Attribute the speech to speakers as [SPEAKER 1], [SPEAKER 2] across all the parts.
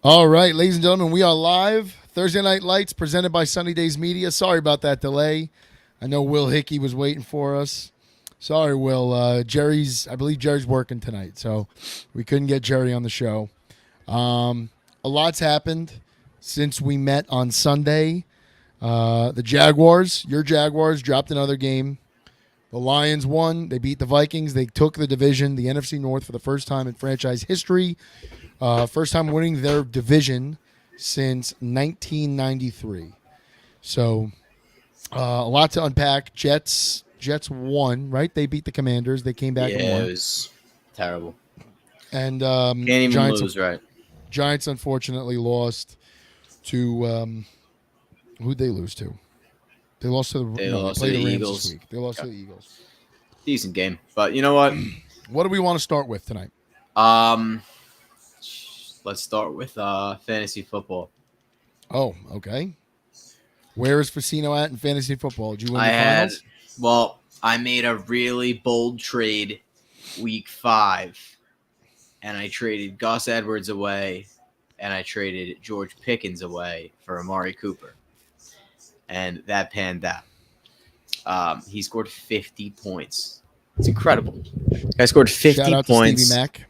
[SPEAKER 1] All right, ladies and gentlemen, we are live. Thursday Night Lights presented by Sunny Days Media. Sorry about that delay. I know Will Hickey was waiting for us. Sorry, Will. I believe Jerry's working tonight, so we couldn't get Jerry on the show. A lot's happened since we met on Sunday. The Jaguars, your Jaguars, dropped another game. The Lions won. They beat the Vikings. They took the division, the NFC North, for the first time in franchise history. First time winning their division since 1993. So a lot to unpack. Jets won, right? They beat the Commanders. They came back and
[SPEAKER 2] Yeah, it
[SPEAKER 1] won.
[SPEAKER 2] was terrible.
[SPEAKER 1] And
[SPEAKER 2] Can't even
[SPEAKER 1] Giants
[SPEAKER 2] lose, right?
[SPEAKER 1] Giants unfortunately lost to who'd they lose to? They lost to the
[SPEAKER 2] They
[SPEAKER 1] no. They
[SPEAKER 2] lost to
[SPEAKER 1] played
[SPEAKER 2] the
[SPEAKER 1] the Rams this
[SPEAKER 2] Eagles.
[SPEAKER 1] week. They lost
[SPEAKER 2] Yeah,
[SPEAKER 1] to the Eagles.
[SPEAKER 2] decent game, but you know what?
[SPEAKER 1] What do we want to start with tonight?
[SPEAKER 2] Um, let's start with fantasy football.
[SPEAKER 1] Oh, okay. Where is Fassino at in fantasy football? Did you win
[SPEAKER 2] I
[SPEAKER 1] the
[SPEAKER 2] had
[SPEAKER 1] finals?
[SPEAKER 2] I made a really bold trade week 5, and I traded Gus Edwards away, and I traded George Pickens away for Amari Cooper, and that panned out. He scored 50 points. It's incredible. Guy scored
[SPEAKER 1] Shout
[SPEAKER 2] 50
[SPEAKER 1] out to Stevie
[SPEAKER 2] points.
[SPEAKER 1] Mack.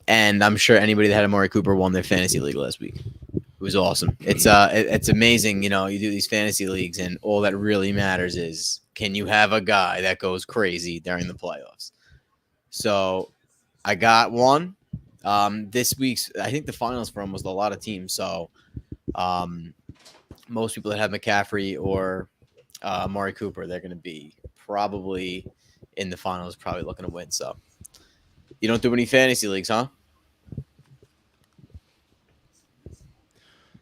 [SPEAKER 2] And I'm sure anybody that had Amari Cooper won their fantasy league last week. It was awesome. It's amazing. You know, you do these fantasy leagues, and all that really matters is can you have a guy that goes crazy during the playoffs. So I got one. This week's, I think the finals for almost a lot of teams. So most people that have McCaffrey or Amari Cooper, they're going to be probably in the finals, probably looking to win. So you don't do any fantasy leagues, huh?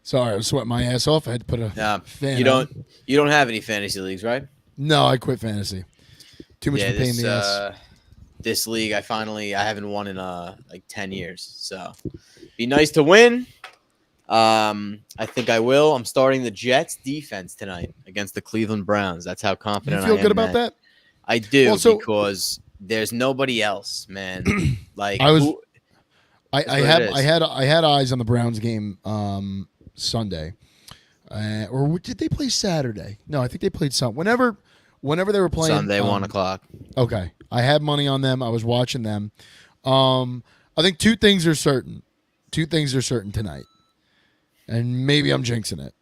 [SPEAKER 1] Sorry, I was sweating my ass off. I had to put a fan
[SPEAKER 2] You
[SPEAKER 1] on.
[SPEAKER 2] don't have any fantasy leagues, right?
[SPEAKER 1] No, I quit fantasy. Too much
[SPEAKER 2] Yeah,
[SPEAKER 1] of a pain in the ass.
[SPEAKER 2] This league I haven't won in like 10 years. So be nice to win. I think I will. I'm starting the Jets defense tonight against the Cleveland Browns. That's how
[SPEAKER 1] You
[SPEAKER 2] confident I
[SPEAKER 1] feel
[SPEAKER 2] am
[SPEAKER 1] good
[SPEAKER 2] in
[SPEAKER 1] about
[SPEAKER 2] that.
[SPEAKER 1] that?
[SPEAKER 2] I do
[SPEAKER 1] Well, so
[SPEAKER 2] because there's nobody else, man. Like
[SPEAKER 1] I was
[SPEAKER 2] who
[SPEAKER 1] I,
[SPEAKER 2] that's
[SPEAKER 1] I
[SPEAKER 2] what it
[SPEAKER 1] had
[SPEAKER 2] is.
[SPEAKER 1] I had eyes on the Browns game Sunday. Or did they play Saturday? No, I think they played some. Whenever they were playing
[SPEAKER 2] Sunday 1 o'clock.
[SPEAKER 1] okay. I had money on them. I was watching them. I think two things are certain. Two things are certain tonight. And maybe I'm jinxing it.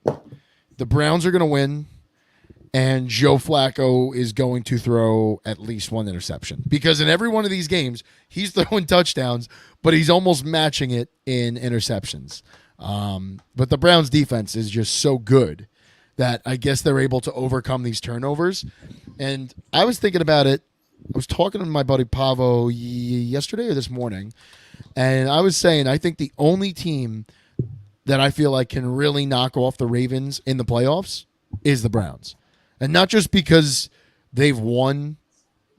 [SPEAKER 1] The Browns are going to win, and Joe Flacco is going to throw at least one interception. Because in every one of these games, he's throwing touchdowns, but he's almost matching it in interceptions. But the Browns' defense is just so good that I guess they're able to overcome these turnovers. And I was thinking about it. I was talking to my buddy Pavo yesterday or this morning, and I was saying I think the only team that I feel like can really knock off the Ravens in the playoffs is the Browns. And not just because they've won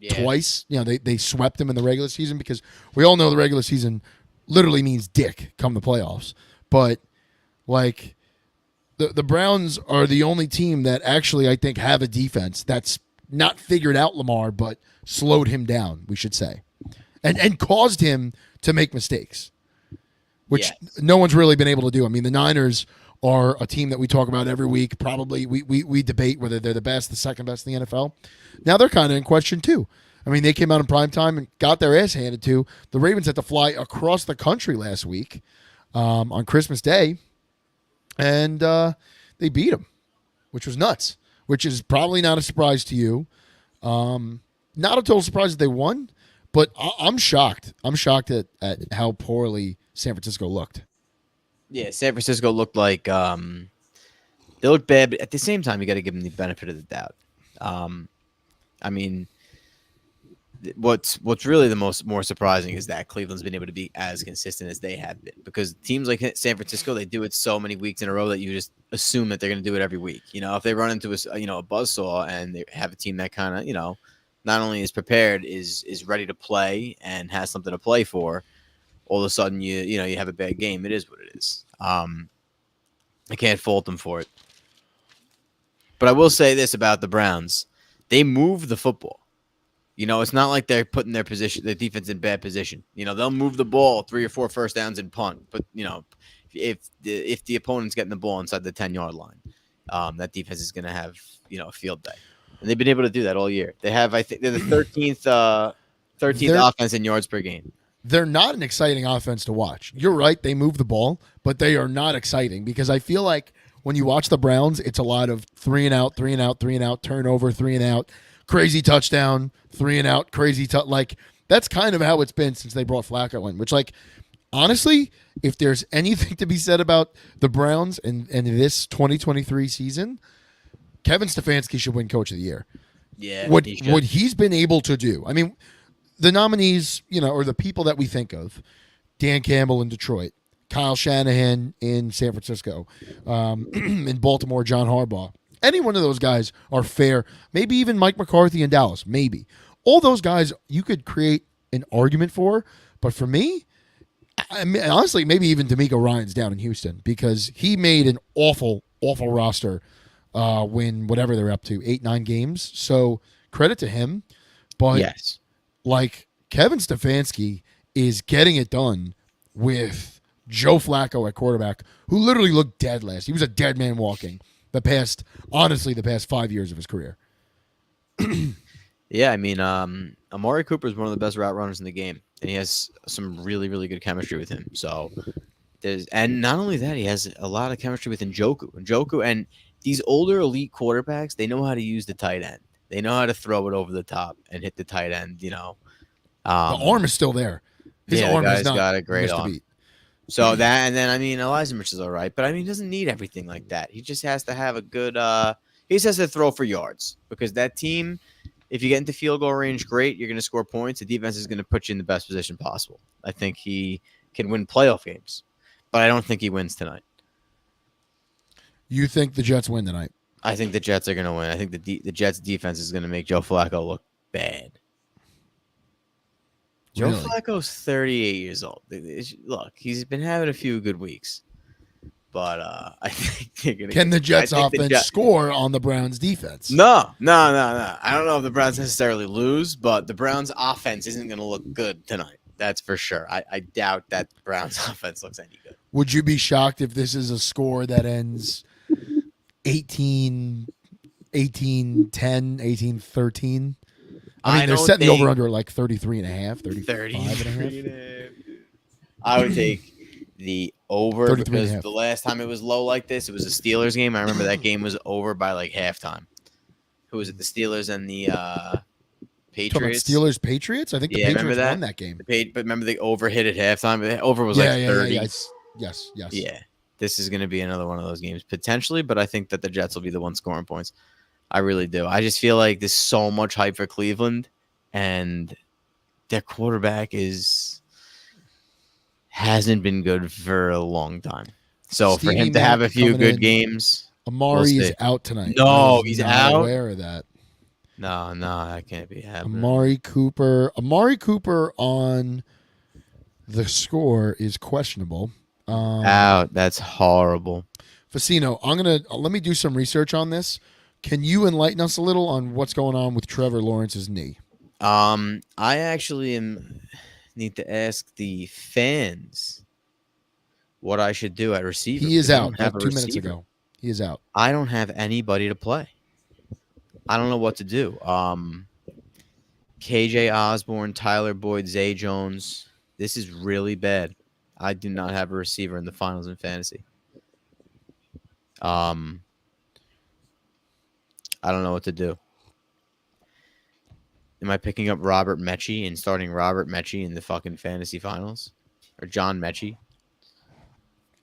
[SPEAKER 2] Yeah.
[SPEAKER 1] twice, they swept them in the regular season, because we all know the regular season literally means dick come the playoffs. But like the Browns are the only team that actually I think have a defense that's not figured out Lamar, but slowed him down, we should say. And caused him to make mistakes, which
[SPEAKER 2] Yeah.
[SPEAKER 1] no one's really been able to do. I mean, the Niners are a team that we talk about every week. Probably we debate whether they're the best, the second best in the NFL. Now they're kind of in question too. I mean, they came out in prime time and got their ass handed to. The Ravens had to fly across the country last week on Christmas Day, and they beat them, which was nuts, which is probably not a surprise to you. Not a total surprise that they won, but I'm shocked. I'm shocked at how poorly San Francisco looked.
[SPEAKER 2] Yeah, San Francisco looked like they looked bad, but at the same time, you got to give them the benefit of the doubt. Um, I mean, what's really the more surprising is that Cleveland's been able to be as consistent as they have been, because teams like San Francisco, they do it so many weeks in a row that you just assume that they're going to do it every week. You know, if they run into a buzzsaw and they have a team that kind of not only is prepared, is ready to play and has something to play for, all of a sudden you have a bad game. It is what it is. I can't fault them for it. But I will say this about the Browns: they move the football. You know, it's not like they're putting their defense in bad position. You know, they'll move the ball 3 or 4 first downs and punt. But you know, if the opponent's getting the ball inside the 10-yard line, that defense is going to have a field day, and they've been able to do that all year. They have, I think, they're the 13th
[SPEAKER 1] They're
[SPEAKER 2] offense in yards per game.
[SPEAKER 1] they're not an exciting offense to watch. You're right, they move the ball, but they are not exciting because I feel like when you watch the Browns, it's a lot of 3 and out, 3 and out, 3 and out, turnover, 3 and out, crazy touchdown, 3 and out, crazy like that's kind of how it's been since they brought Flacco in, which like honestly, if there's anything to be said about the Browns and this 2023 season, Kevin Stefanski should win Coach of the Year.
[SPEAKER 2] Yeah,
[SPEAKER 1] What he's been able to do. I mean, the nominees, or the people that we think of, Dan Campbell in Detroit, Kyle Shanahan in San Francisco, in Baltimore, John Harbaugh. Any one of those guys are fair. Maybe even Mike McCarthy in Dallas. Maybe. All those guys you could create an argument for. But for me, I mean, honestly, maybe even D'Amico Ryans down in Houston because he made an awful, awful roster win whatever they're up to, 8, 9 games. So credit to him. But
[SPEAKER 2] yes.
[SPEAKER 1] Like Kevin Stefanski is getting it done with Joe Flacco at quarterback, who literally looked dead last. He was a dead man walking the past 5 years of his career.
[SPEAKER 2] Yeah, I mean, Amari Cooper is one of the best route runners in the game, and he has some really, really good chemistry with him. So and not only that, he has a lot of chemistry with Njoku, and these older elite quarterbacks, they know how to use the tight end. They know how to throw it over the top and hit the tight end.
[SPEAKER 1] The arm is still there.
[SPEAKER 2] His arm has got a great arm. So that, and then I mean, Elijah Mitch is all right, but I mean, he doesn't need everything like that. He just has to have a good. He just has to throw for yards because that team, if you get into field goal range, great. You're going to score points. The defense is going to put you in the best position possible. I think he can win playoff games, but I don't think he wins tonight.
[SPEAKER 1] You think the Jets win tonight?
[SPEAKER 2] I think the Jets are going to win. I think the Jets defense is going to make Joe Flacco look bad. Joe Flacco's 38 years old. Look, he's been having a few good weeks, but I think they're going to.
[SPEAKER 1] Can the Jets offense score on the Browns defense?
[SPEAKER 2] No. I don't know if the Browns necessarily lose, but the Browns offense isn't going to look good tonight. That's for sure. I doubt that the Browns offense looks any good.
[SPEAKER 1] Would you be shocked if this is a score that ends 18-10, 18-13? I mean, they're setting the over-under like 33 and a half, 35 and a half.
[SPEAKER 2] I would take the over because the last time it was low like this, it was a Steelers game. I remember that game was over by like halftime. Who was it? The Steelers and the Patriots.
[SPEAKER 1] Steelers Patriots? I think the Patriots won that game.
[SPEAKER 2] But remember the over hit at halftime? The over was like 30.
[SPEAKER 1] Yes.
[SPEAKER 2] Yeah. This is going to be another one of those games potentially, but I think that the Jets will be the one scoring points. I really do. I just feel like there's so much hype for Cleveland, and their quarterback hasn't been good for a long time. So for him to have a few good games,
[SPEAKER 1] Amari is out tonight.
[SPEAKER 2] No, he's out.
[SPEAKER 1] Aware of that.
[SPEAKER 2] No, that can't be happening.
[SPEAKER 1] Amari Cooper on the score is questionable.
[SPEAKER 2] Out. That's horrible.
[SPEAKER 1] Fassino, let me do some research on this. Can you enlighten us a little on what's going on with Trevor Lawrence's knee?
[SPEAKER 2] I actually need to ask the fans what I should do at receiver.
[SPEAKER 1] He is out. 2 minutes ago. He is out.
[SPEAKER 2] I don't have anybody to play. I don't know what to do. KJ Osborne, Tyler Boyd, Zay Jones. This is really bad. I do not have a receiver in the finals in fantasy. I don't know what to do. Am I picking up Robert Mechie and starting Robert Mechie in the fucking fantasy finals? Or John Mechie?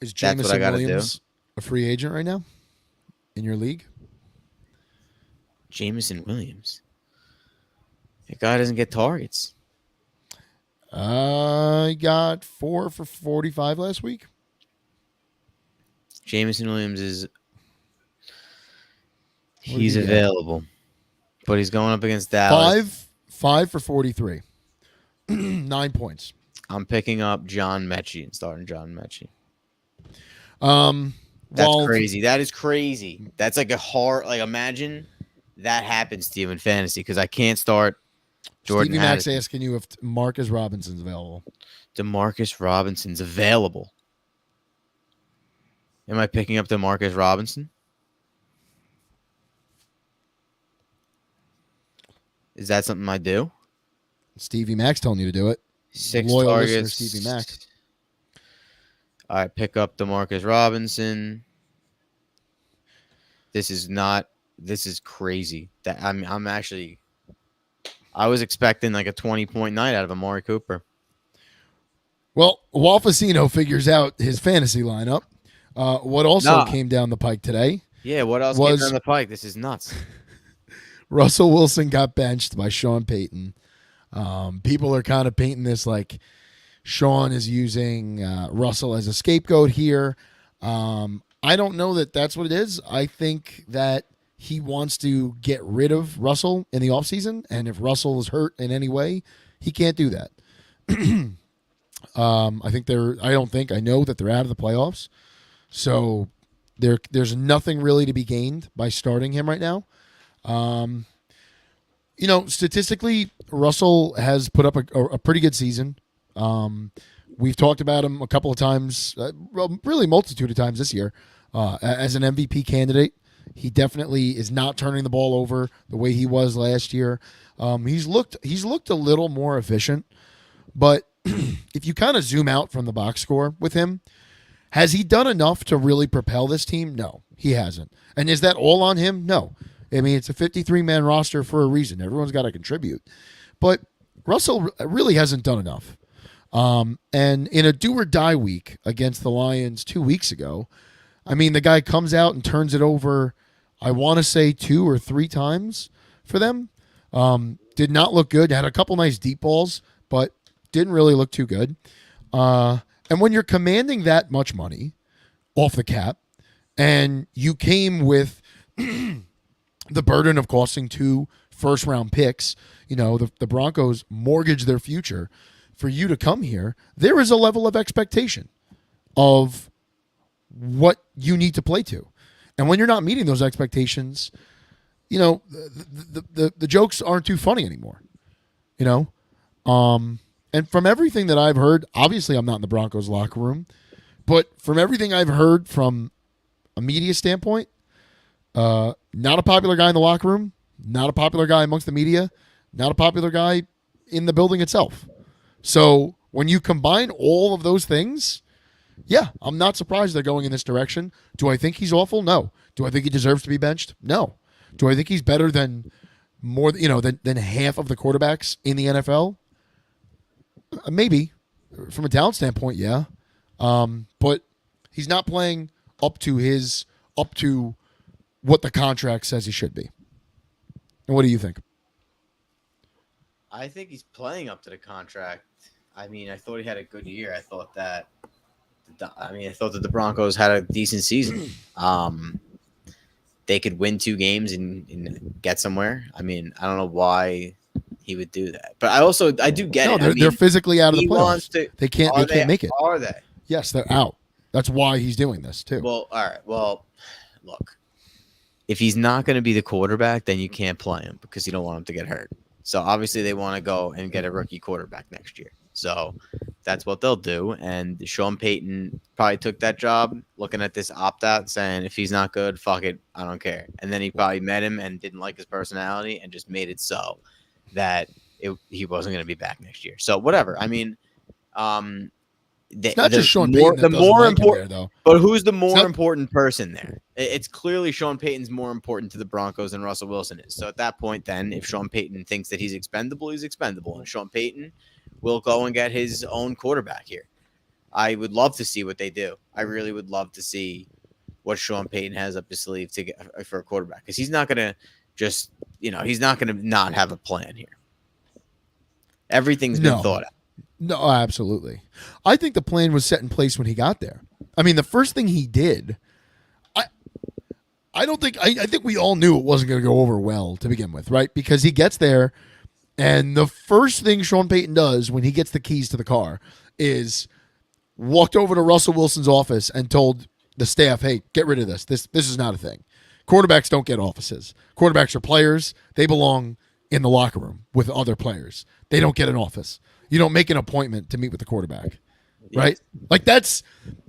[SPEAKER 1] Is Jameson Williams a free agent right now in your league?
[SPEAKER 2] Jameson Williams? That guy doesn't get targets.
[SPEAKER 1] I got 4 for 45 last week.
[SPEAKER 2] Jameson Williams is... He's available, but he's going up against Dallas.
[SPEAKER 1] 5 for 43, 9 points.
[SPEAKER 2] I'm picking up John Mechie and starting John Mechie. That's crazy. That is crazy. That's like a hard. Like imagine that happens to you in fantasy because I can't start Jordan
[SPEAKER 1] Stevie Mac's
[SPEAKER 2] Addison.
[SPEAKER 1] asking you if Marcus Robinson's available.
[SPEAKER 2] Demarcus Robinson's available. Am I picking up Demarcus Robinson? Is that something I do?
[SPEAKER 1] Stevie Mac's telling you to do it.
[SPEAKER 2] 6
[SPEAKER 1] Loyal
[SPEAKER 2] targets.
[SPEAKER 1] listener, Stevie Mac.
[SPEAKER 2] All right, pick up Demarcus Robinson. This is crazy. That I'm actually. I was expecting like a 20-point night out of Amari Cooper.
[SPEAKER 1] Well, while Fassino figures out his fantasy lineup, what also came down the pike today?
[SPEAKER 2] Yeah, what else came down the pike? This is nuts.
[SPEAKER 1] Russell Wilson got benched by Sean Payton. People are kind of painting this like Sean is using Russell as a scapegoat here. I don't know that that's what it is. I think that he wants to get rid of Russell in the offseason, and if Russell is hurt in any way, he can't do that. I know that they're out of the playoffs, so there's nothing really to be gained by starting him right now. Statistically, Russell has put up a pretty good season. We've talked about him a couple of times, really multitude of times this year, as an MVP candidate. He definitely is not turning the ball over the way he was last year. He's looked a little more efficient, but if you kind of zoom out from the box score with him, has he done enough to really propel this team? No, he hasn't. And is that all on him? No. I mean, it's a 53-man roster for a reason. Everyone's got to contribute. But Russell really hasn't done enough. And in a do-or-die week against the Lions 2 weeks ago, I mean, the guy comes out and turns it over, I want to say 2 or 3 times for them. Did not look good. Had a couple nice deep balls, but didn't really look too good. And when you're commanding that much money off the cap, and you came with the burden of costing 2 first-round picks, the Broncos mortgage their future for you to come here, there is a level of expectation of what you need to play to. And when you're not meeting those expectations, the jokes aren't too funny anymore. And from everything that I've heard, obviously I'm not in the Broncos locker room, but from everything I've heard from a media standpoint, not a popular guy in the locker room, not a popular guy amongst the media, not a popular guy in the building itself. So when you combine all of those things, yeah, I'm not surprised they're going in this direction. Do I think he's awful? No. Do I think he deserves to be benched? No. Do I think he's better than than half of the quarterbacks in the NFL? Maybe. From a talent standpoint, yeah. But he's not playing up to what the contract says he should be. And what do you think?
[SPEAKER 2] I think he's playing up to the contract. I mean, I thought he had a good year. I thought that the Broncos had a decent season. They could win 2 games and get somewhere. I mean, I don't know why he would do that, but I do get it.
[SPEAKER 1] They're physically out of the playoffs. They can't make it.
[SPEAKER 2] Are they?
[SPEAKER 1] Yes, they're out. That's why he's doing this too.
[SPEAKER 2] Well, all right. Well, look, if he's not going to be the quarterback, then you can't play him because you don't want him to get hurt. So obviously they want to go and get a rookie quarterback next year. So that's what they'll do. And Sean Payton probably took that job looking at this opt-out saying, if he's not good, fuck it, I don't care. And then he probably met him and didn't like his personality and just made it so that he wasn't going to be back next year. So whatever. I mean,
[SPEAKER 1] it's not just Sean Payton. The more important, though.
[SPEAKER 2] But who's the more important person there? It's clearly Sean Payton's more important to the Broncos than Russell Wilson is. So at that point, then, if Sean Payton thinks that he's expendable, he's expendable, and Sean Payton will go and get his own quarterback here. I would love to see what they do. I really would love to see what Sean Payton has up his sleeve to get for a quarterback, because he's not going to just, he's not going to not have a plan here. Everything's been thought out.
[SPEAKER 1] No, absolutely. I think the plan was set in place when he got there. I mean, the first thing he did, I think we all knew it wasn't going to go over well to begin with, right? Because he gets there, and the first thing Sean Payton does when he gets the keys to the car is walked over to Russell Wilson's office and told the staff, hey, get rid of this. This is not a thing. Quarterbacks don't get offices. Quarterbacks are players. They belong in the locker room with other players. They don't get an office. You don't make an appointment to meet with the quarterback, right? Like that's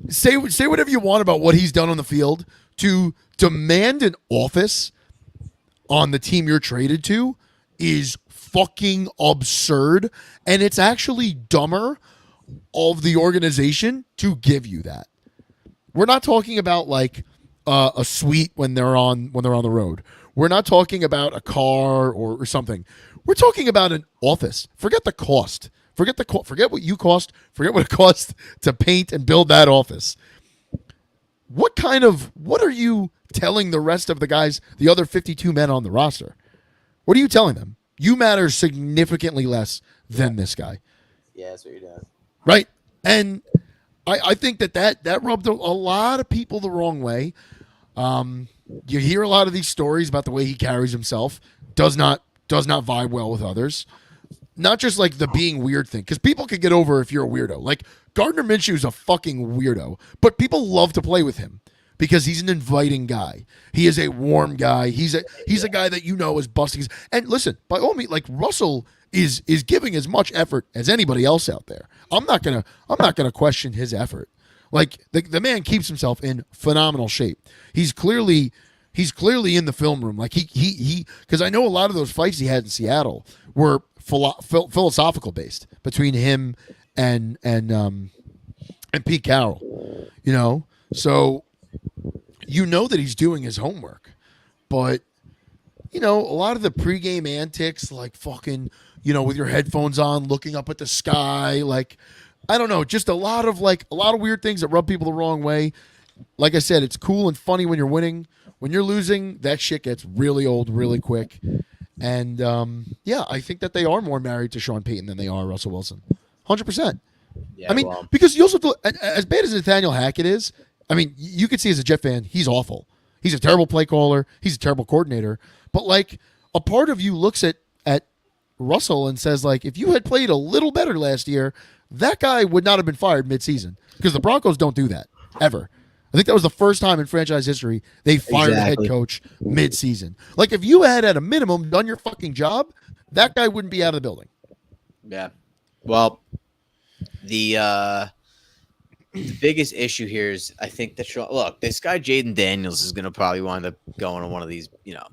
[SPEAKER 1] say whatever you want about what he's done on the field. To demand an office on the team you're traded to is fucking absurd, and it's actually dumber of the organization to give you that. We're not talking about like a suite when they're on the road. We're not talking about a car or something. We're talking about an office. Forget the cost. Forget what you cost. Forget what it costs to paint and build that office. What are you telling the rest of the guys, the other 52 men on the roster? What are you telling them? You matter significantly less than this guy.
[SPEAKER 2] Yeah, that's what you're doing.
[SPEAKER 1] Right? And I think that rubbed a lot of people the wrong way. You hear a lot of these stories about the way he carries himself. Does not vibe well with others. Not just like the being weird thing, because people could get over if you're a weirdo. Like Gardner Minshew is a fucking weirdo, but people love to play with him because he's an inviting guy. He is a warm guy. He's a guy that you know is busting. And listen, by all means, like Russell is giving as much effort as anybody else out there. I'm not gonna question his effort. Like the man keeps himself in phenomenal shape. He's clearly in the film room. Like he because I know a lot of those fights he had in Seattle were philosophical based between him and Pete Carroll. You know, so you know that he's doing his homework, but you know a lot of the pregame antics, like fucking, you know, with your headphones on, looking up at the sky, like I don't know, just a lot of weird things that rub people the wrong way. Like I said, it's cool and funny when you're winning. When you're losing, that shit gets really old really quick. And yeah, I think that they are more married to Sean Payton than they are Russell Wilson. 100%.
[SPEAKER 2] Yeah,
[SPEAKER 1] I mean, because you also have to, as bad as Nathaniel Hackett is, I mean, you could see as a Jet fan, he's awful. He's a terrible play caller. He's a terrible coordinator. But like, a part of you looks at Russell and says, like, if you had played a little better last year, that guy would not have been fired midseason, because the Broncos don't do that ever. I think that was the first time in franchise history they fired a head coach mid-season. Like, if you had, at a minimum, done your fucking job, that guy wouldn't be out of the building.
[SPEAKER 2] Yeah. Well, the biggest issue here is I think that look, this guy Jaden Daniels is going to probably wind up going to one of these, you know,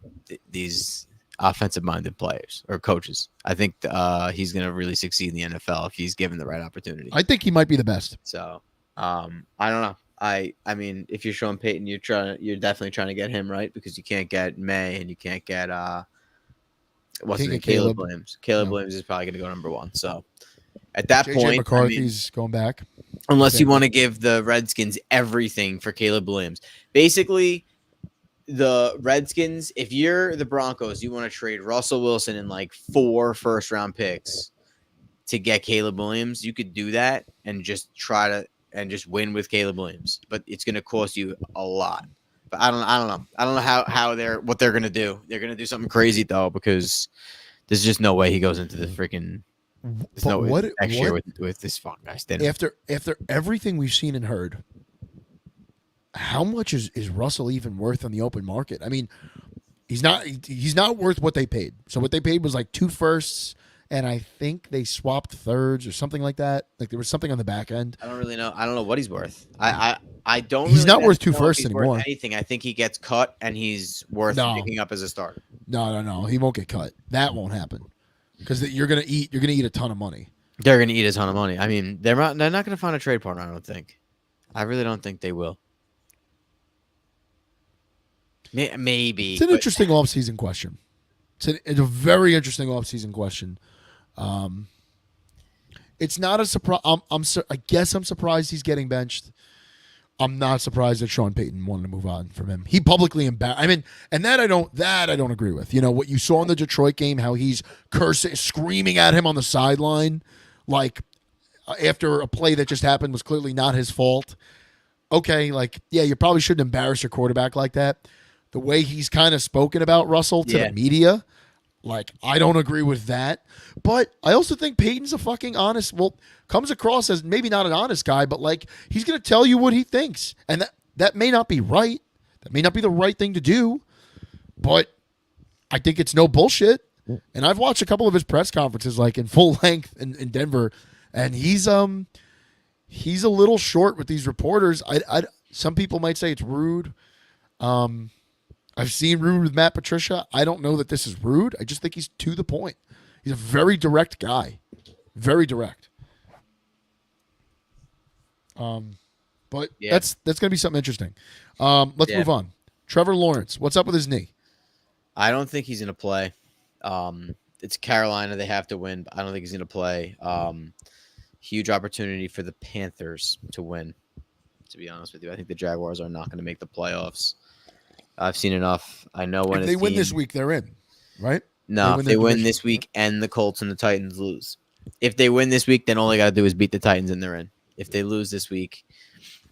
[SPEAKER 2] these offensive-minded players or coaches. I think he's going to really succeed in the NFL if he's given the right opportunity.
[SPEAKER 1] I think he might be the best.
[SPEAKER 2] So, I don't know. I mean, if you're Sean Payton, you're definitely trying to get him, right? Because you can't get May and you can't get what's his name? Caleb Williams. Caleb Williams is probably going to go number one. So at that point,
[SPEAKER 1] McCarthy's going back.
[SPEAKER 2] Unless you want to give the Redskins everything for Caleb Williams. Basically, the Redskins, if you're the Broncos, you want to trade Russell Wilson and like 4 first-round picks to get Caleb Williams, you could do that and just try to just win with Caleb Williams. But it's going to cost you a lot. But I don't know. I don't know what they're going to do. They're going to do something crazy though, because there's just no way he goes into the freaking next year with this fucking guy standing.
[SPEAKER 1] After everything we've seen and heard, how much is Russell even worth on the open market? I mean, he's not worth what they paid. So what they paid was like 2 firsts, and I think they swapped thirds or something like that. Like there was something on the back end.
[SPEAKER 2] I don't really know. I don't know what he's worth. I don't.
[SPEAKER 1] He's
[SPEAKER 2] really
[SPEAKER 1] not worth 2 firsts anymore.
[SPEAKER 2] Anything. I think he gets cut and he's worth picking up as a starter.
[SPEAKER 1] No. He won't get cut. That won't happen, because you're gonna eat a ton of money.
[SPEAKER 2] They're gonna eat a ton of money. I mean, they're not gonna find a trade partner. I don't think. I really don't think they will. Maybe.
[SPEAKER 1] It's an interesting offseason question. It's a very interesting offseason question. It's not a surprise. I guess I'm surprised he's getting benched. I'm not surprised that Sean Payton wanted to move on from him. He publicly embarrassed. I mean, and that I don't agree with. You know what you saw in the Detroit game, how he's cursing, screaming at him on the sideline, like after a play that just happened was clearly not his fault. Okay, like yeah, you probably shouldn't embarrass your quarterback like that. The way he's kind of spoken about Russell to the media, like, I don't agree with that. But I also think Peyton's a fucking honest, comes across as maybe not an honest guy, but like he's going to tell you what he thinks. And that may not be right. That may not be the right thing to do. But I think it's no bullshit. And I've watched a couple of his press conferences, like in full length in Denver, and he's a little short with these reporters. Some people might say it's rude. I've seen rude with Matt Patricia. I don't know that this is rude. I just think he's to the point. He's a very direct guy, very direct. But
[SPEAKER 2] Yeah,
[SPEAKER 1] that's going to be something interesting. Let's
[SPEAKER 2] yeah.
[SPEAKER 1] move on. Trevor Lawrence, what's up with his knee?
[SPEAKER 2] I don't think he's gonna play. It's Carolina; they have to win. But I don't think he's gonna play. Huge opportunity for the Panthers to win. To be honest with you, I think the Jaguars are not going to make the playoffs. I've seen enough. I know when
[SPEAKER 1] If
[SPEAKER 2] a
[SPEAKER 1] they win
[SPEAKER 2] team.
[SPEAKER 1] this week, they're in, right?
[SPEAKER 2] No, if
[SPEAKER 1] Their
[SPEAKER 2] they win
[SPEAKER 1] division.
[SPEAKER 2] this week and the Colts and the Titans lose. If they win this week, then all they got to do is beat the Titans and they're in. If they lose this week,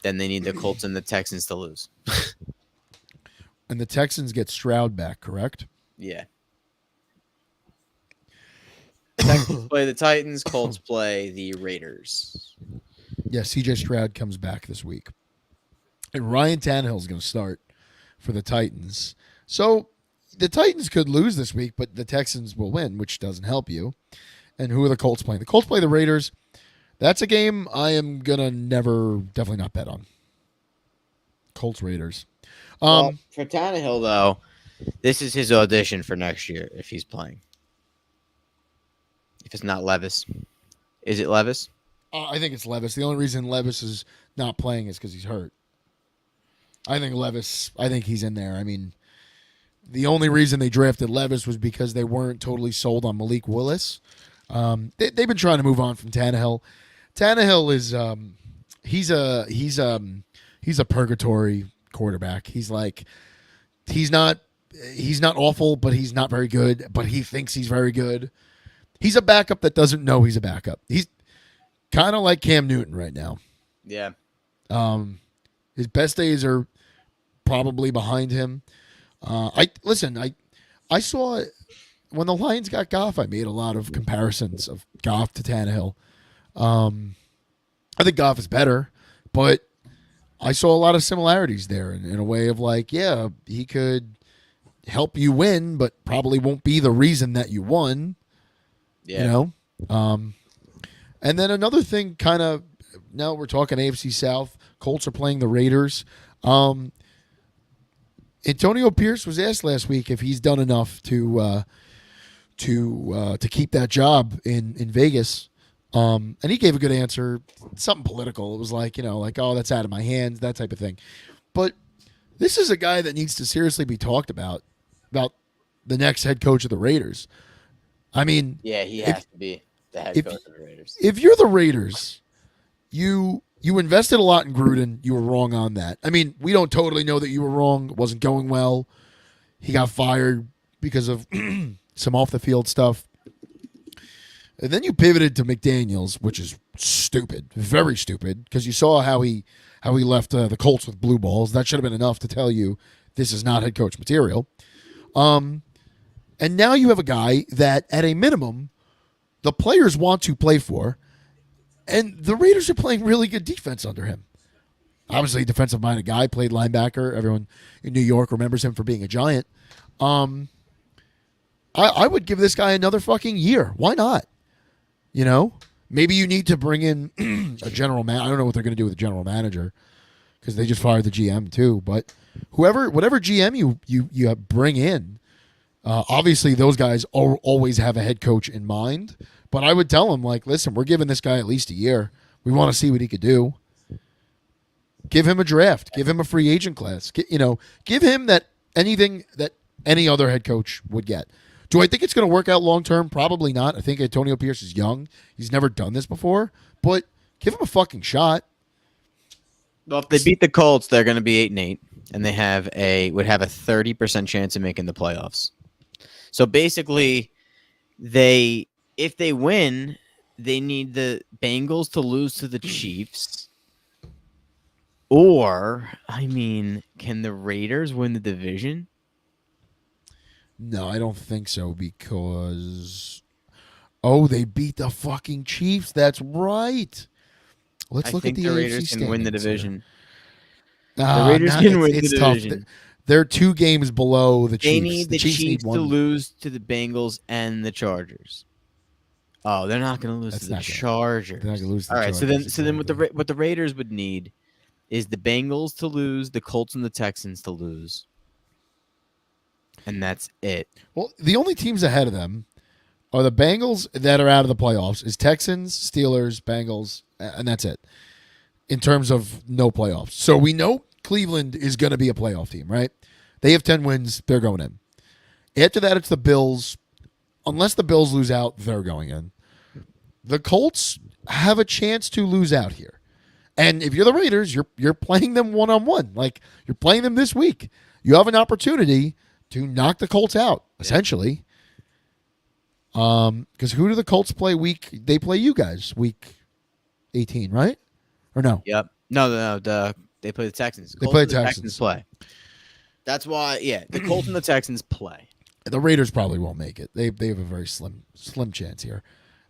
[SPEAKER 2] then they need the Colts and the Texans to lose.
[SPEAKER 1] And the Texans get Stroud back, correct?
[SPEAKER 2] Yeah. Texans play the Titans. Colts play the Raiders.
[SPEAKER 1] Yeah, CJ Stroud comes back this week. And Ryan Tannehill is going to start for the Titans. So the Titans could lose this week, but the Texans will win, which doesn't help you. And who are the Colts playing? The Colts play the Raiders. That's a game I am going to definitely not bet on. Colts Raiders.
[SPEAKER 2] Well, for Tannehill, though, this is his audition for next year if he's playing. If it's not Levis. Is it Levis?
[SPEAKER 1] I think it's Levis. The only reason Levis is not playing is because he's hurt. I think he's in there. I mean, the only reason they drafted Levis was because they weren't totally sold on Malik Willis. They've been trying to move on from Tannehill. Tannehill is he's a purgatory quarterback. He's not awful, but he's not very good. But he thinks he's very good. He's a backup that doesn't know he's a backup. He's kind of like Cam Newton right now.
[SPEAKER 2] Yeah.
[SPEAKER 1] His best days are probably behind him. I saw when the Lions got Goff, I made a lot of comparisons of Goff to Tannehill. I think Goff is better, but I saw a lot of similarities there in a way of like, yeah, he could help you win, but probably won't be the reason that you won.
[SPEAKER 2] Yeah.
[SPEAKER 1] You know? And then another thing, kind of, now we're talking AFC South. Colts are playing the Raiders. Antonio Pierce was asked last week if he's done enough to keep that job in Vegas. And he gave a good answer, something political. It was like, oh, that's out of my hands, that type of thing. But this is a guy that needs to seriously be talked about the next head coach of the Raiders. I mean,
[SPEAKER 2] yeah, he has to be the head coach of the Raiders.
[SPEAKER 1] If you're the Raiders, you invested a lot in Gruden. You were wrong on that. I mean, we don't totally know that you were wrong. It wasn't going well. He got fired because of some off the field stuff. And then you pivoted to McDaniels, which is stupid, very stupid, because you saw how he left the Colts with blue balls. That should have been enough to tell you this is not head coach material. And now you have a guy that, at a minimum, the players want to play for, and the Raiders are playing really good defense under him. Obviously, a defensive-minded guy, played linebacker. Everyone in New York remembers him for being a Giant. I would give this guy another fucking year. Why not? Maybe you need to bring in a general man. I don't know what they're going to do with the general manager because they just fired the GM too. But whatever GM you bring in, obviously those guys always have a head coach in mind. But I would tell him, like, listen, we're giving this guy at least a year. We want to see what he could do. Give him a draft. Give him a free agent class. Give him anything that any other head coach would get. Do I think it's going to work out long term? Probably not. I think Antonio Pierce is young. He's never done this before. But give him a fucking shot.
[SPEAKER 2] Well, if they beat the Colts, they're going to be 8-8, and they would have a 30% chance of making the playoffs. So basically, if they win, they need the Bengals to lose to the Chiefs. Or, can the Raiders win the division?
[SPEAKER 1] No, I don't think so because they beat the fucking Chiefs. That's right. Let's look at the
[SPEAKER 2] Raiders
[SPEAKER 1] AFC
[SPEAKER 2] can win the
[SPEAKER 1] standings
[SPEAKER 2] division.
[SPEAKER 1] here.
[SPEAKER 2] The Raiders can win the division.
[SPEAKER 1] They're 2 games below the
[SPEAKER 2] They
[SPEAKER 1] Chiefs.
[SPEAKER 2] need the
[SPEAKER 1] Chiefs need
[SPEAKER 2] Chiefs to
[SPEAKER 1] one.
[SPEAKER 2] lose to the Bengals and the Chargers. Oh, they're not going to lose
[SPEAKER 1] That's
[SPEAKER 2] to the
[SPEAKER 1] not gonna-
[SPEAKER 2] Chargers.
[SPEAKER 1] They're not going to lose to
[SPEAKER 2] All
[SPEAKER 1] the
[SPEAKER 2] right,
[SPEAKER 1] Chargers.
[SPEAKER 2] so then
[SPEAKER 1] exactly.
[SPEAKER 2] what the Raiders would need is the Bengals to lose, the Colts and the Texans to lose, and that's it.
[SPEAKER 1] Well, the only teams ahead of them are the Bengals that are out of the playoffs. Is Texans, Steelers, Bengals, and that's it. In terms of no playoffs, so we know Cleveland is going to be a playoff team, right? They have 10 wins. They're going in. After that, it's the Bills. Unless the Bills lose out, they're going in. The Colts have a chance to lose out here. And if you're the Raiders, you're playing them one-on-one. Like, you're playing them this week. You have an opportunity to knock the Colts out, essentially. Because who do the Colts play week? They play you guys week 18, right? Or no?
[SPEAKER 2] Yep. No. They play the Texans.
[SPEAKER 1] They
[SPEAKER 2] Colts
[SPEAKER 1] play
[SPEAKER 2] and
[SPEAKER 1] the Texans.
[SPEAKER 2] play. That's why, the Colts and the Texans play.
[SPEAKER 1] The Raiders probably won't make it. They have a very slim chance here.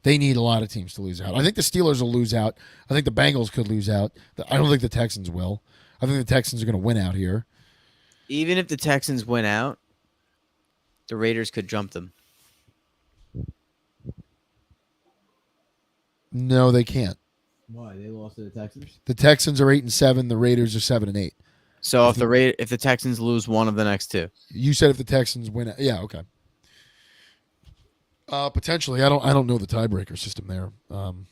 [SPEAKER 1] They need a lot of teams to lose out. I think the Steelers will lose out. I think the Bengals could lose out. I don't think the Texans will. I think the Texans are going to win out here.
[SPEAKER 2] Even if the Texans win out, the Raiders could jump them.
[SPEAKER 1] No, they can't.
[SPEAKER 2] Why? They lost to the Texans?
[SPEAKER 1] The Texans are 8-7. The Raiders are 7-8.
[SPEAKER 2] So if the Texans lose one of the next two.
[SPEAKER 1] You said if the Texans win, yeah, okay. Potentially, I don't know the tiebreaker system there. I'm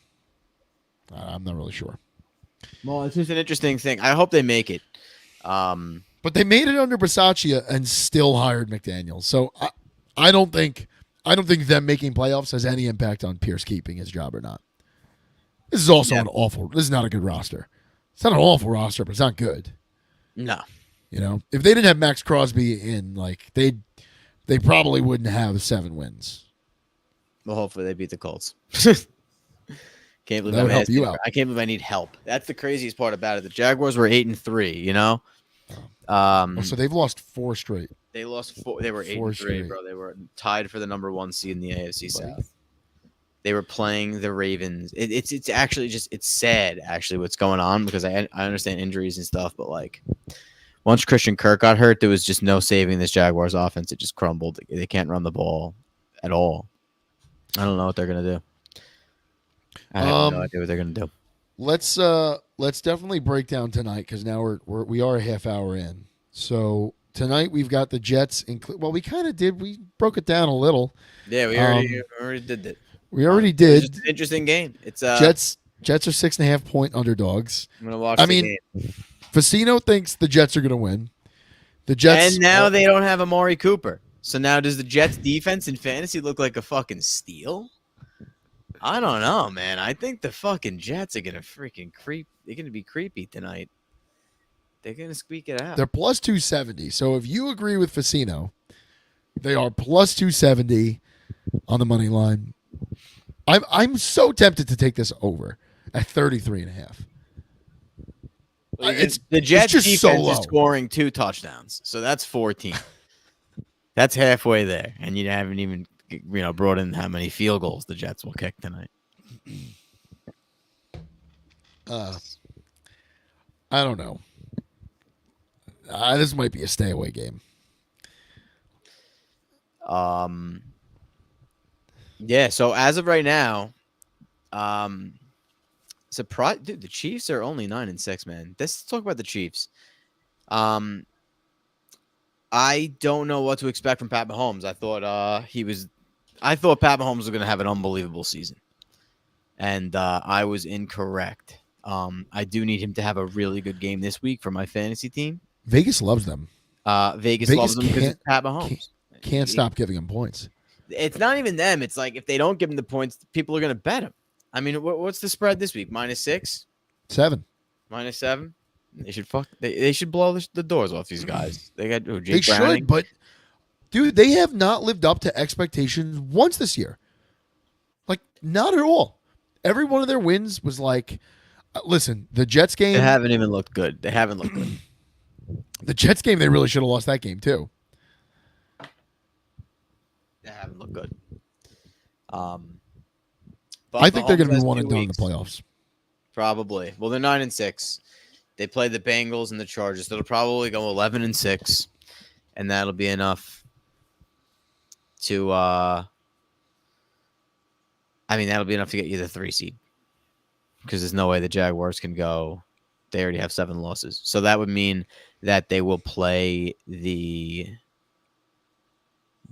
[SPEAKER 1] not really sure.
[SPEAKER 2] Well, it's just an interesting thing. I hope they make it.
[SPEAKER 1] But they made it under Bisaccia and still hired McDaniels. So I don't think them making playoffs has any impact on Pierce keeping his job or not. This is also this is not a good roster. It's not an awful roster, but it's not good.
[SPEAKER 2] No.
[SPEAKER 1] You know, if they didn't have Max Crosby in, like, they probably wouldn't have 7 wins.
[SPEAKER 2] Well, hopefully they beat the Colts. Can't believe
[SPEAKER 1] That would help you out.
[SPEAKER 2] I can't believe I need help. That's the craziest part about it. The Jaguars were 8-3. You know.
[SPEAKER 1] So they've lost 4 straight.
[SPEAKER 2] They lost 4. They were 8-3, bro. They were tied for the number 1 seed in the AFC South. They were playing the Ravens. It's actually it's sad actually what's going on, because I understand injuries and stuff, but like once Christian Kirk got hurt, there was just no saving this Jaguars offense. It just crumbled. They can't run the ball at all. I don't know what they're gonna do. I have no idea what they're gonna do.
[SPEAKER 1] Let's definitely break down tonight, because now we are a half hour in. So tonight we've got the Jets. We kind of did. We broke it down a little.
[SPEAKER 2] Yeah, we already did it.
[SPEAKER 1] We already did.
[SPEAKER 2] It's an interesting game. It's
[SPEAKER 1] Jets are 6.5 point underdogs.
[SPEAKER 2] I'm gonna watch.
[SPEAKER 1] Game. Fassino thinks the Jets are gonna win. The Jets,
[SPEAKER 2] and now they don't have Amari Cooper. So now does the Jets defense in fantasy look like a fucking steal? I don't know, man. I think the fucking Jets are gonna freaking creep. They're gonna be creepy tonight. They're gonna squeak it out.
[SPEAKER 1] They're plus 270. So if you agree with Fassino, they are plus 270 on the money line. I'm so tempted to take this over at 33.5.
[SPEAKER 2] The Jets
[SPEAKER 1] just
[SPEAKER 2] defense
[SPEAKER 1] so low.
[SPEAKER 2] is scoring 2 touchdowns, so that's 14. That's halfway there, and you haven't even brought in how many field goals the Jets will kick tonight.
[SPEAKER 1] I don't know. This might be a stay away game.
[SPEAKER 2] Yeah. So as of right now, surprise, dude. The Chiefs are only 9-6, man. Let's talk about the Chiefs. I don't know what to expect from Pat Mahomes. I thought Pat Mahomes was going to have an unbelievable season, and I was incorrect. I do need him to have a really good game this week for my fantasy team.
[SPEAKER 1] Vegas loves them.
[SPEAKER 2] Vegas loves them because it's Pat Mahomes.
[SPEAKER 1] Can't stop giving him points.
[SPEAKER 2] It's not even them. It's like if they don't give him the points, people are going to bet him. I mean, what's the spread this week? -6?
[SPEAKER 1] 7.
[SPEAKER 2] -7? They should They should blow the doors off these guys. They got Jake
[SPEAKER 1] They
[SPEAKER 2] Browning.
[SPEAKER 1] should, but dude, they have not lived up to expectations once this year. Like, not at all. Every one of their wins was like, listen, the Jets game.
[SPEAKER 2] They haven't even looked good. They haven't looked good.
[SPEAKER 1] The Jets game, they really should have lost that game too.
[SPEAKER 2] They haven't looked good.
[SPEAKER 1] I think they're going to be 1 and done in the playoffs.
[SPEAKER 2] Probably. Well, they're 9-6. They play the Bengals and the Chargers. They'll probably go 11-6. and that'll be enough to. That'll be enough to get you the 3 seed because there's no way the Jaguars can go. They already have 7 losses, so that would mean that they will play the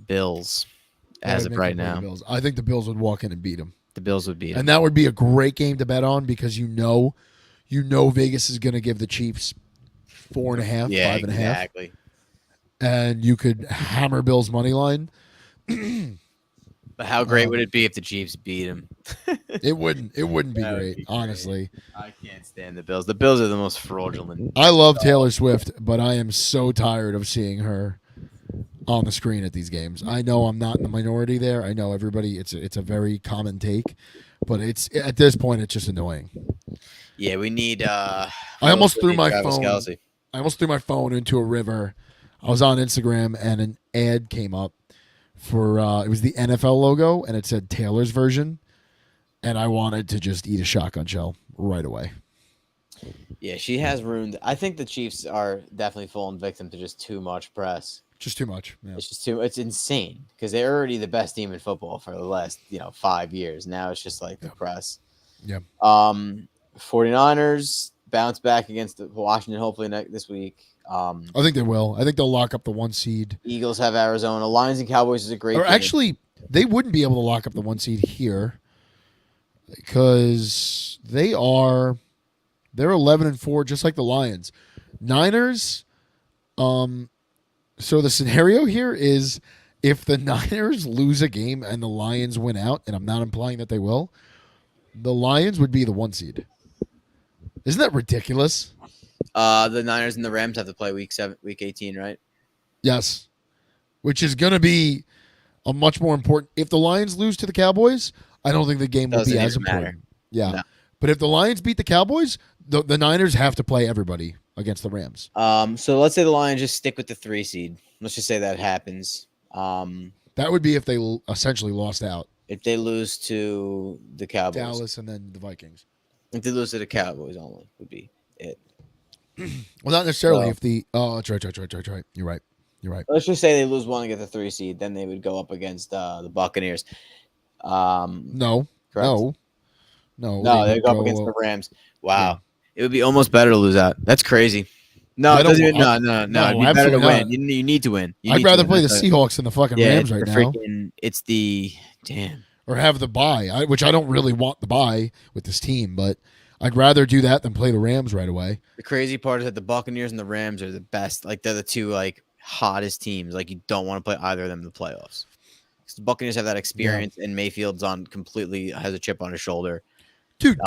[SPEAKER 2] Bills
[SPEAKER 1] That
[SPEAKER 2] as
[SPEAKER 1] would
[SPEAKER 2] of
[SPEAKER 1] make
[SPEAKER 2] right
[SPEAKER 1] them play the
[SPEAKER 2] now.
[SPEAKER 1] Bills. I think the Bills would walk in and beat them.
[SPEAKER 2] The Bills would beat them.
[SPEAKER 1] And that would be a great game to bet on because you know Vegas is going to give the Chiefs 4.5,
[SPEAKER 2] Yeah,
[SPEAKER 1] 5.5,
[SPEAKER 2] exactly.
[SPEAKER 1] and you could hammer Bills money line.
[SPEAKER 2] But how great would it be if the Chiefs beat them?
[SPEAKER 1] It wouldn't be
[SPEAKER 2] That would
[SPEAKER 1] great,
[SPEAKER 2] be great.
[SPEAKER 1] honestly.
[SPEAKER 2] I can't stand the Bills. The Bills are the most fraudulent.
[SPEAKER 1] I love Taylor Swift, but I am so tired of seeing her on the screen at these games. I know I'm not in the minority there. I know everybody. It's a very common take, but it's at this point it's just annoying.
[SPEAKER 2] Yeah, we need.
[SPEAKER 1] I almost threw my
[SPEAKER 2] Travis
[SPEAKER 1] phone.
[SPEAKER 2] Kelce.
[SPEAKER 1] I almost threw my phone into a river. I was on Instagram and an ad came up for it was the NFL logo and it said Taylor's version, and I wanted to just eat a shotgun shell right away.
[SPEAKER 2] Yeah, she has ruined. I think the Chiefs are definitely falling victim to just too much press.
[SPEAKER 1] Just too much. Yeah.
[SPEAKER 2] It's just too. It's insane because they're already the best team in football for the last 5 years. Now it's just like the press.
[SPEAKER 1] Yeah.
[SPEAKER 2] 49ers bounce back against Washington hopefully this week.
[SPEAKER 1] I think they will. I think they'll lock up the 1 seed.
[SPEAKER 2] Eagles have Arizona. Lions and Cowboys is a great
[SPEAKER 1] Or
[SPEAKER 2] game.
[SPEAKER 1] actually, they wouldn't be able to lock up the 1 seed here because they're 11-4, just like the Lions. Niners. So the scenario here is if the Niners lose a game and the Lions win out, and I'm not implying that they will, the Lions would be the 1 seed. Isn't that ridiculous?
[SPEAKER 2] The Niners and the Rams have to play week 18, right?
[SPEAKER 1] Yes. Which is going to be a much more important. If the Lions lose to the Cowboys, I don't think the game will be as important.
[SPEAKER 2] Matter.
[SPEAKER 1] Yeah.
[SPEAKER 2] No.
[SPEAKER 1] But if the Lions beat the Cowboys, the Niners have to play everybody against the Rams.
[SPEAKER 2] So let's say the Lions just stick with the 3 seed. Let's just say that happens.
[SPEAKER 1] That would be if they essentially lost out.
[SPEAKER 2] If they lose to the Cowboys.
[SPEAKER 1] Dallas and then the Vikings.
[SPEAKER 2] If they lose to the Cowboys only would be it.
[SPEAKER 1] Well, not necessarily if the – oh, that's right. You're right.
[SPEAKER 2] Let's just say they lose one and get the 3 seed. Then they would go up against the Buccaneers.
[SPEAKER 1] No.
[SPEAKER 2] Correct?
[SPEAKER 1] No,
[SPEAKER 2] they go up against the Rams. Wow. Yeah. It would be almost better to lose out. That's crazy. No, it doesn't even. No. It'd be better to win. You need to win.
[SPEAKER 1] I'd rather play the Seahawks than the fucking Rams right now.
[SPEAKER 2] It's the damn.
[SPEAKER 1] Or have the bye, which I don't really want the bye with this team, but I'd rather do that than play the Rams right away.
[SPEAKER 2] The crazy part is that the Buccaneers and the Rams are the best. Like they're the two hottest teams. Like you don't want to play either of them in the playoffs. Because the Buccaneers have that experience, and Mayfield's completely has a chip on his shoulder.
[SPEAKER 1] Dude,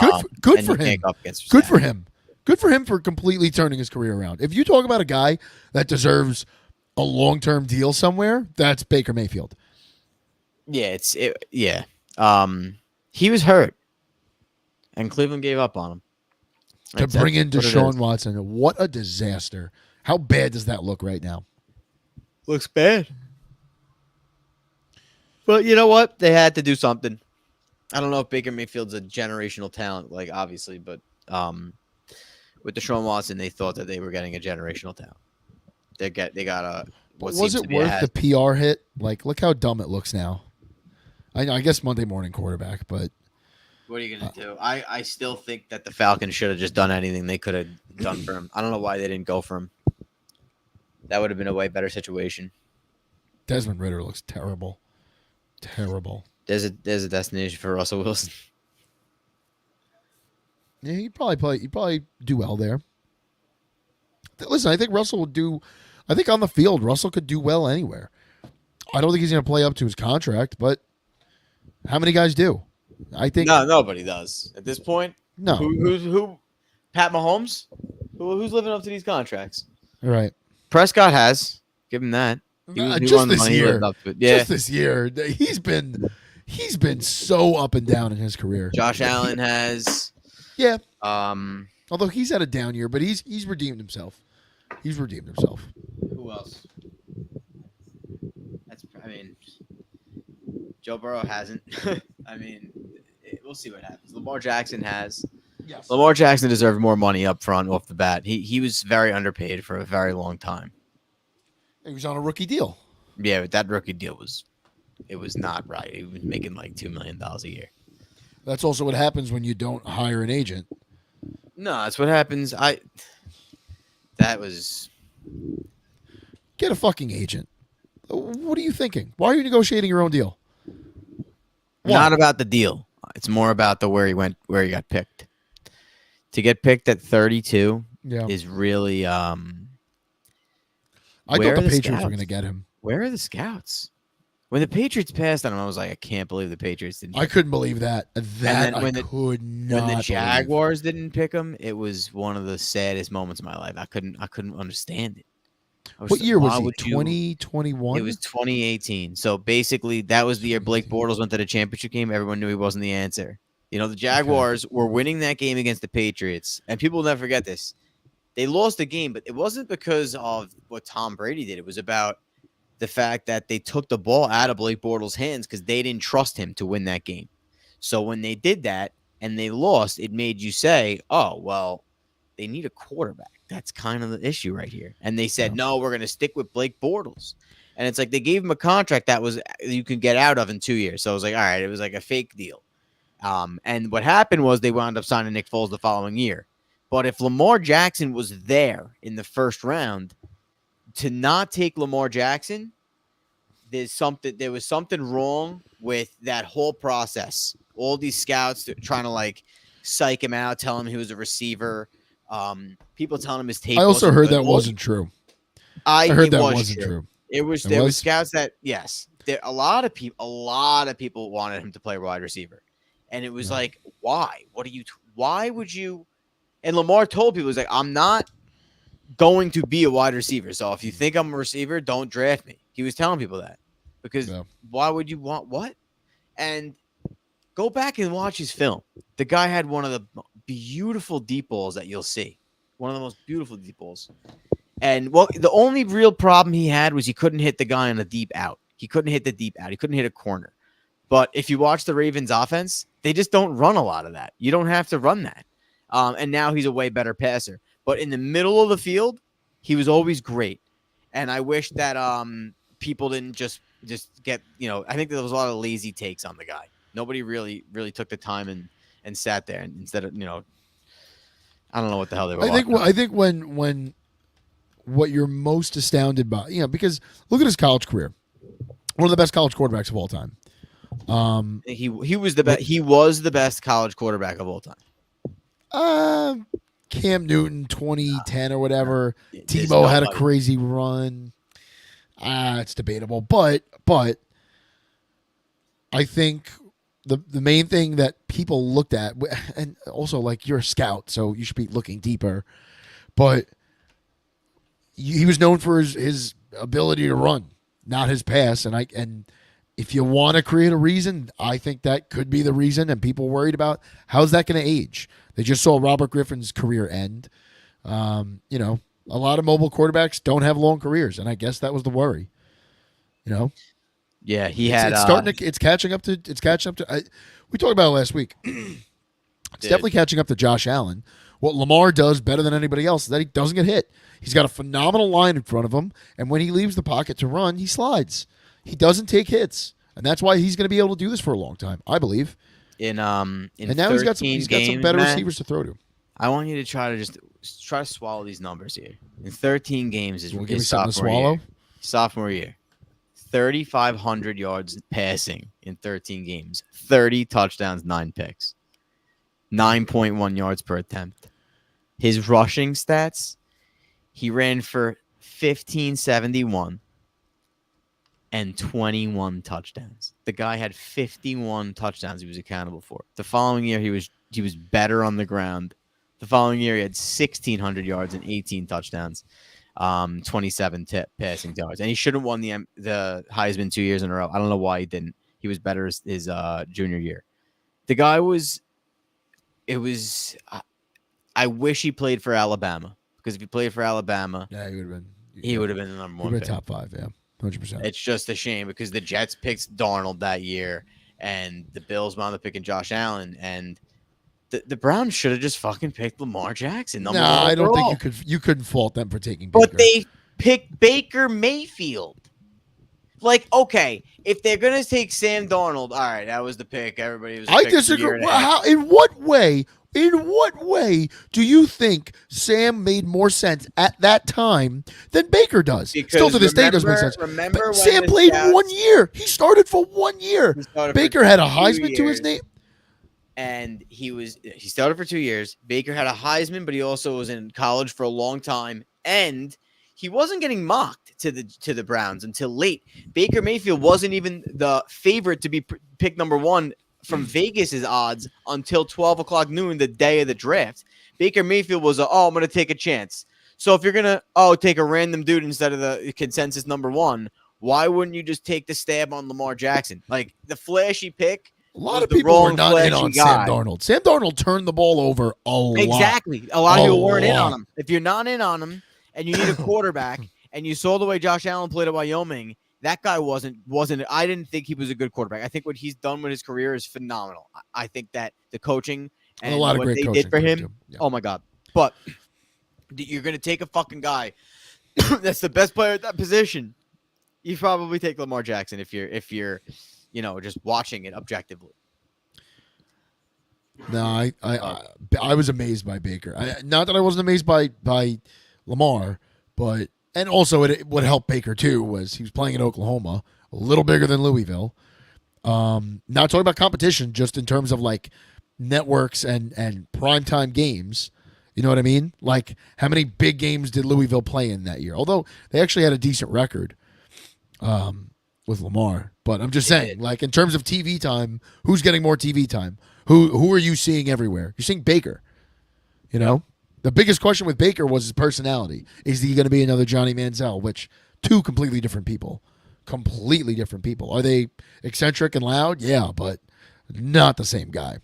[SPEAKER 1] good for him. Good for him. Good for him for completely turning his career around. If you talk about a guy that deserves a long-term deal somewhere, that's Baker Mayfield.
[SPEAKER 2] Yeah, he was hurt, and Cleveland gave up on him.
[SPEAKER 1] To bring in Deshaun Watson, what a disaster! How bad does that look right now?
[SPEAKER 2] Looks bad. But you know what? They had to do something. I don't know if Baker Mayfield's a generational talent, obviously, but with Deshaun Watson, they thought that they were getting a generational talent. They got a.
[SPEAKER 1] Was it worth the PR hit? Look how dumb it looks now. I guess Monday morning quarterback, but
[SPEAKER 2] what are you gonna do? I still think that the Falcons should have just done anything they could have done for him. I don't know why they didn't go for him. That would have been a way better situation.
[SPEAKER 1] Desmond Ridder looks terrible. Terrible.
[SPEAKER 2] There's a destination for Russell Wilson.
[SPEAKER 1] Yeah, he'd probably do well there. Listen, I think Russell would do. I think on the field, Russell could do well anywhere. I don't think he's going to play up to his contract, but how many guys do? I think
[SPEAKER 2] nobody does at this point.
[SPEAKER 1] No,
[SPEAKER 2] who? Pat Mahomes? Who's living up to these contracts?
[SPEAKER 1] Right.
[SPEAKER 2] Prescott has. Give him that.
[SPEAKER 1] Just this year. Yeah. Just this year, he's been so up and down in his career.
[SPEAKER 2] Josh Allen has.
[SPEAKER 1] Yeah. Although he's had a down year, but he's redeemed himself.
[SPEAKER 2] Who else? Joe Burrow hasn't. We'll see what happens. Lamar Jackson has. Yes. Lamar Jackson deserved more money up front off the bat. He was very underpaid for a very long time.
[SPEAKER 1] He was on a rookie deal.
[SPEAKER 2] Yeah, but that rookie deal was not right. He was making like $2 million a year.
[SPEAKER 1] That's also what happens when you don't hire an agent.
[SPEAKER 2] No, that's what happens. That was
[SPEAKER 1] Get a fucking agent. What are you thinking? Why are you negotiating your own deal? Why?
[SPEAKER 2] not about the deal. It's more about the where he got picked. To get picked at 32
[SPEAKER 1] Yeah.
[SPEAKER 2] is really
[SPEAKER 1] I
[SPEAKER 2] where
[SPEAKER 1] thought
[SPEAKER 2] are
[SPEAKER 1] the
[SPEAKER 2] the
[SPEAKER 1] Patriots were
[SPEAKER 2] scouts?
[SPEAKER 1] going to get him.
[SPEAKER 2] Where are the scouts? When the Patriots passed on him, I was like, I can't believe the Patriots didn't.
[SPEAKER 1] I couldn't believe that. That
[SPEAKER 2] then
[SPEAKER 1] I
[SPEAKER 2] when
[SPEAKER 1] could not
[SPEAKER 2] when the
[SPEAKER 1] believe.
[SPEAKER 2] Jaguars didn't pick him, it was one of the saddest moments of my life. I couldn't understand it.
[SPEAKER 1] What year was
[SPEAKER 2] why
[SPEAKER 1] he?
[SPEAKER 2] would you?
[SPEAKER 1] 2021?
[SPEAKER 2] It was 2018. So basically, that was the year Blake Bortles went to the championship game. Everyone knew he wasn't the answer. You know, the Jaguars were winning that game against the Patriots, and people will never forget this. They lost the game, but it wasn't because of what Tom Brady did. It was about the fact that they took the ball out of Blake Bortles' hands because they didn't trust him to win that game. So when they did that and they lost, it made you say, oh, well, they need a quarterback. That's kind of the issue right here. And they said, no, we're going to stick with Blake Bortles. And it's like they gave him a contract that was you can get out of in 2 years. So I was like, all right, it was like a fake deal. And what happened was they wound up signing Nick Foles the following year. But if Lamar Jackson was there in the first round, to not take Lamar Jackson, there was something wrong with that whole process. All these scouts trying to like psych him out, tell him he was a receiver. People telling him his tape.
[SPEAKER 1] I also
[SPEAKER 2] wasn't
[SPEAKER 1] heard
[SPEAKER 2] good.
[SPEAKER 1] that wasn't true.
[SPEAKER 2] I
[SPEAKER 1] heard
[SPEAKER 2] it
[SPEAKER 1] that
[SPEAKER 2] was
[SPEAKER 1] wasn't true.
[SPEAKER 2] It was
[SPEAKER 1] It
[SPEAKER 2] there was
[SPEAKER 1] was?
[SPEAKER 2] scouts that yes, a lot of people wanted him to play wide receiver, and it was
[SPEAKER 1] Yeah.
[SPEAKER 2] like, why? Why would you? And Lamar told people, he was like, I'm not going to be a wide receiver. So if you think I'm a receiver, don't draft me. He was telling people that because
[SPEAKER 1] Yeah.
[SPEAKER 2] why would you want what? And go back and watch his film. The guy had one of the beautiful deep balls that you'll see. One of the most beautiful deep balls. And well, the only real problem he had was he couldn't hit the guy on a deep out. He couldn't hit the deep out. He couldn't hit a corner. But if you watch the Ravens offense, they just don't run a lot of that. You don't have to run that. And now he's a way better passer. But in the middle of the field, he was always great. And I wish that people didn't just get, I think there was a lot of lazy takes on the guy. Nobody really took the time and sat there and instead of, I don't know what the hell they were
[SPEAKER 1] I think when what you're most astounded by, because look at his college career. One of the best college quarterbacks of all time.
[SPEAKER 2] He was the best. He was the best college quarterback of all time.
[SPEAKER 1] Cam Newton 2010 or whatever.
[SPEAKER 2] There's
[SPEAKER 1] Tebow had a
[SPEAKER 2] nobody.
[SPEAKER 1] crazy run. It's debatable, but I think the main thing that people looked at, and also like you're a scout, so you should be looking deeper, but he was known for his ability to run, not his pass, and if you want to create a reason, I think that could be the reason. And people worried about how's that going to age. They just saw Robert Griffin's career end. A lot of mobile quarterbacks don't have long careers, and I guess that was the worry.
[SPEAKER 2] Yeah, he
[SPEAKER 1] It's,
[SPEAKER 2] had.
[SPEAKER 1] it's starting to. It's catching up to. We talked about it last week. It's definitely catching up to Josh Allen. What Lamar does better than anybody else is that he doesn't get hit. He's got a phenomenal line in front of him, and when he leaves the pocket to run, he slides. He doesn't take hits, and that's why he's going to be able to do this for a long time, I believe.
[SPEAKER 2] And
[SPEAKER 1] now he's got some better receivers to throw to.
[SPEAKER 2] I want you to try to swallow these numbers here. In 13 games is
[SPEAKER 1] Give me something to swallow.
[SPEAKER 2] Sophomore year, 3,500 yards passing in 13 games, 30 touchdowns, 9 picks, 9.1 yards per attempt. His rushing stats, he ran for 1,571 and 21 touchdowns. The guy had 51 touchdowns he was accountable for. The following year, he was better on the ground. The following year, he had 1,600 yards and 18 touchdowns, 27 passing yards. And he should have won the Heisman 2 years in a row. I don't know why he didn't. He was better his junior year. The guy was – I wish he played for Alabama, because if he played for Alabama,
[SPEAKER 1] Yeah,
[SPEAKER 2] he would have been the number one pick.
[SPEAKER 1] Top 5, yeah. 100%.
[SPEAKER 2] It's just a shame because the Jets picked Darnold that year, and the Bills wound up picking Josh Allen, and the Browns should have just fucking picked Lamar Jackson.
[SPEAKER 1] No, I don't think you couldn't fault them for taking Baker.
[SPEAKER 2] But pick Baker Mayfield. Like, okay, if they're gonna take Sam Darnold, all right, that was the pick. Everybody was. A
[SPEAKER 1] I
[SPEAKER 2] pick for a
[SPEAKER 1] disagree.
[SPEAKER 2] year and a
[SPEAKER 1] Well,
[SPEAKER 2] half.
[SPEAKER 1] how? In what way? In what way do you think Sam made more sense at that time than Baker does? Still
[SPEAKER 2] Because
[SPEAKER 1] to this day, doesn't make sense.
[SPEAKER 2] remember
[SPEAKER 1] But
[SPEAKER 2] when
[SPEAKER 1] Sam
[SPEAKER 2] the
[SPEAKER 1] played
[SPEAKER 2] scouts,
[SPEAKER 1] 1 year. He started for 1 year.
[SPEAKER 2] he started
[SPEAKER 1] Baker
[SPEAKER 2] for
[SPEAKER 1] had a
[SPEAKER 2] 2
[SPEAKER 1] Heisman to his
[SPEAKER 2] years,
[SPEAKER 1] name.
[SPEAKER 2] and he started for 2 years. Baker had a Heisman, but he also was in college for a long time, and he wasn't getting mocked to the Browns until late. Baker Mayfield wasn't even the favorite to be picked number one from Vegas's odds until 12 o'clock noon the day of the draft. Baker Mayfield was I'm going to take a chance. So if you're going to take a random dude instead of the consensus number one, why wouldn't you just take the stab on Lamar Jackson? Like the flashy pick.
[SPEAKER 1] A lot
[SPEAKER 2] Was
[SPEAKER 1] of
[SPEAKER 2] the
[SPEAKER 1] people were
[SPEAKER 2] wrong
[SPEAKER 1] not in
[SPEAKER 2] flashy
[SPEAKER 1] on
[SPEAKER 2] guy.
[SPEAKER 1] Sam Darnold. Sam Darnold turned the ball over a lot.
[SPEAKER 2] Exactly. A lot of people weren't in on
[SPEAKER 1] lot.
[SPEAKER 2] him. If you're not in on him and you need a quarterback and you saw the way Josh Allen played at Wyoming, that guy wasn't. I didn't think he was a good quarterback. I think what he's done with his career is phenomenal. I think that the coaching
[SPEAKER 1] And
[SPEAKER 2] and
[SPEAKER 1] a lot of
[SPEAKER 2] what
[SPEAKER 1] great
[SPEAKER 2] they
[SPEAKER 1] coaching
[SPEAKER 2] did for
[SPEAKER 1] there,
[SPEAKER 2] him,
[SPEAKER 1] too. Yeah.
[SPEAKER 2] oh my God. But you're going to take a fucking guy that's the best player at that position. You probably take Lamar Jackson if you're just watching it objectively.
[SPEAKER 1] No, I was amazed by Baker. Not that I wasn't amazed by Lamar, but and also what helped Baker too was he was playing in Oklahoma, a little bigger than Louisville. Not talking about competition, just in terms of like networks and primetime games. You know what I mean? Like how many big games did Louisville play in that year? Although they actually had a decent record with Lamar. But I'm just saying, like in terms of TV time, who's getting more TV time? Who are you seeing everywhere? You're seeing Baker. You know? The biggest question with Baker was his personality. Is he going to be another Johnny Manziel? Which, two completely different people. Completely different people. Are they eccentric and loud? Yeah, but not the same guy.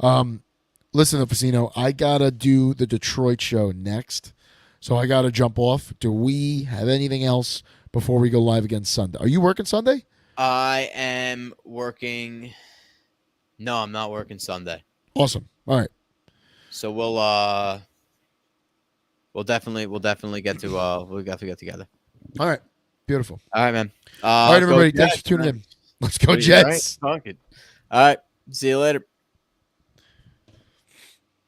[SPEAKER 1] Listen to Fassino, I got to do the Detroit show next. So I got to jump off. Do we have anything else before we go live again Sunday? Are you working Sunday?
[SPEAKER 2] I am working. No, I'm not working Sunday.
[SPEAKER 1] Awesome. All right.
[SPEAKER 2] So we'll definitely get to get together.
[SPEAKER 1] All right. Beautiful.
[SPEAKER 2] All right, man.
[SPEAKER 1] All right, everybody.
[SPEAKER 2] Jets,
[SPEAKER 1] Thanks for tuning
[SPEAKER 2] man.
[SPEAKER 1] in. Let's go,
[SPEAKER 2] All
[SPEAKER 1] Jets.
[SPEAKER 2] right. All right. See you later.